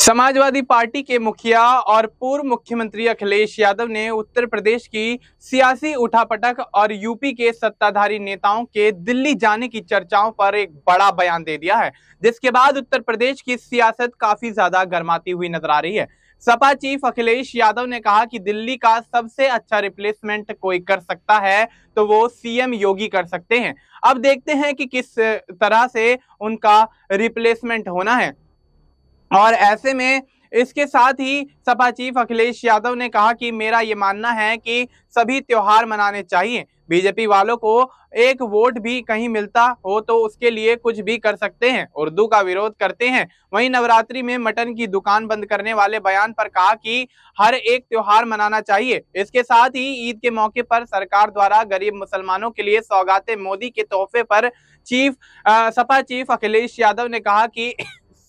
Samajwadi party के मुखिया और पूर्व मुख्यमंत्री अखिलेश यादव ने उत्तर प्रदेश की सियासी उठापटक और यूपी के सत्ताधारी नेताओं के दिल्ली जाने की चर्चाओं पर एक बड़ा बयान दे दिया है, जिसके बाद उत्तर प्रदेश की सियासत काफी ज्यादा गर्माती हुई नजर आ रही है। सपा चीफ अखिलेश यादव ने कहा कि दिल्ली का सबसे अच्छा रिप्लेसमेंट कोई कर सकता है तो वो सीएम योगी कर सकते हैं। अब देखते हैं कि किस तरह से उनका रिप्लेसमेंट होना है। और ऐसे में इसके साथ ही सपा चीफ अखिलेश यादव ने कहा कि मेरा ये मानना है कि सभी त्योहार मनाने चाहिए। बीजेपी वालों को एक वोट भी कहीं मिलता हो तो उसके लिए कुछ भी कर सकते हैं, उर्दू का विरोध करते हैं। वहीं नवरात्रि में मटन की दुकान बंद करने वाले बयान पर कहा कि हर एक त्योहार मनाना चाहिए। इसके साथ ही ईद के मौके पर सरकार द्वारा गरीब मुसलमानों के लिए सौगातें मोदी के तोहफे पर सपा चीफ अखिलेश यादव ने कहा कि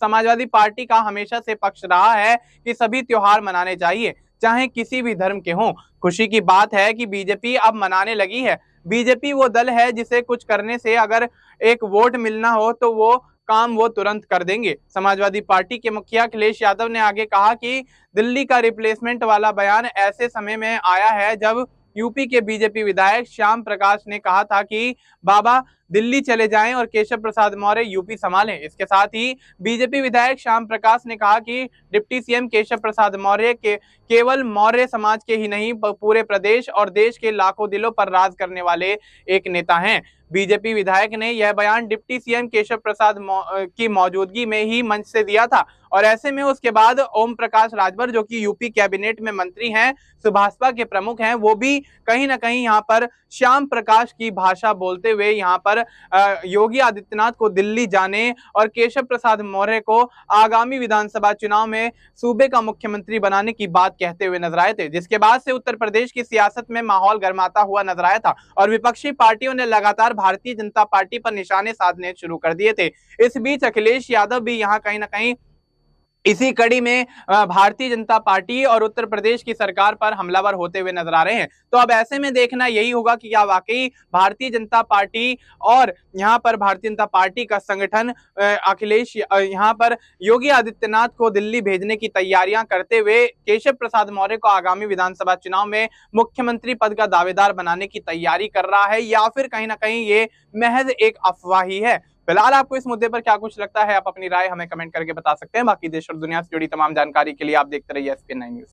समाजवादी पार्टी का हमेशा से पक्ष रहा है कि सभी त्योहार मनाने चाहिए, चाहे किसी भी धर्म के हों। खुशी की बात है कि बीजेपी अब मनाने लगी है। बीजेपी वो दल है जिसे कुछ करने से अगर एक वोट मिलना हो तो वो काम वो तुरंत कर देंगे। समाजवादी पार्टी के मुखिया अखिलेश यादव ने आगे कहा कि दिल्ली का रिप्लेसमेंट वाला बयान ऐसे समय में आया है जब यूपी के बीजेपी विधायक श्याम प्रकाश ने कहा था कि बाबा दिल्ली चले जाएं और केशव प्रसाद मौर्य यूपी संभालें। इसके साथ ही बीजेपी विधायक श्याम प्रकाश ने कहा कि डिप्टी सीएम केशव प्रसाद मौर्य के केवल मौर्य समाज के ही नहीं पूरे प्रदेश और देश के लाखों दिलों पर राज करने वाले एक नेता हैं। बीजेपी विधायक ने यह बयान डिप्टी सीएम केशव प्रसाद की मौजूदगी में ही मंच से दिया था और ऐसे में उसके बाद ओम प्रकाश राजभर जो कि यूपी कैबिनेट में मंत्री हैं, सुभाषपा के प्रमुख हैं, वो भी कहीं ना कहीं यहाँ पर श्याम प्रकाश की भाषा बोलते हुए यहाँ पर योगी आदित्यनाथ को दिल्ली जाने और केशव प्रसाद मौर्य को आगामी विधानसभा चुनाव में सूबे का मुख्यमंत्री बनाने की बात कहते हुए नजर आए थे, जिसके बाद से उत्तर प्रदेश की सियासत में माहौल गर्माता हुआ नजर आया था और विपक्षी पार्टियों ने लगातार भारतीय जनता पार्टी पर निशाने साधने शुरू कर दिए थे। इस बीच अखिलेश यादव भी यहाँ कहीं ना कहीं इसी कड़ी में भारतीय जनता पार्टी और उत्तर प्रदेश की सरकार पर हमलावर होते हुए नजर आ रहे हैं। तो अब ऐसे में देखना यही होगा कि क्या वाकई भारतीय जनता पार्टी और यहाँ पर भारतीय जनता पार्टी का संगठन अखिलेश यहाँ पर योगी आदित्यनाथ को दिल्ली भेजने की तैयारियां करते हुए केशव प्रसाद मौर्य को आगामी विधानसभा चुनाव में मुख्यमंत्री पद का दावेदार बनाने की तैयारी कर रहा है या फिर कहीं ना कहीं ये महज एक अफवाह ही है। फिलहाल आपको इस मुद्दे पर क्या कुछ लगता है, आप अपनी राय हमें कमेंट करके बता सकते हैं। बाकी देश और दुनिया से जुड़ी तमाम जानकारी के लिए आप देखते रहिए SPN9 न्यूज।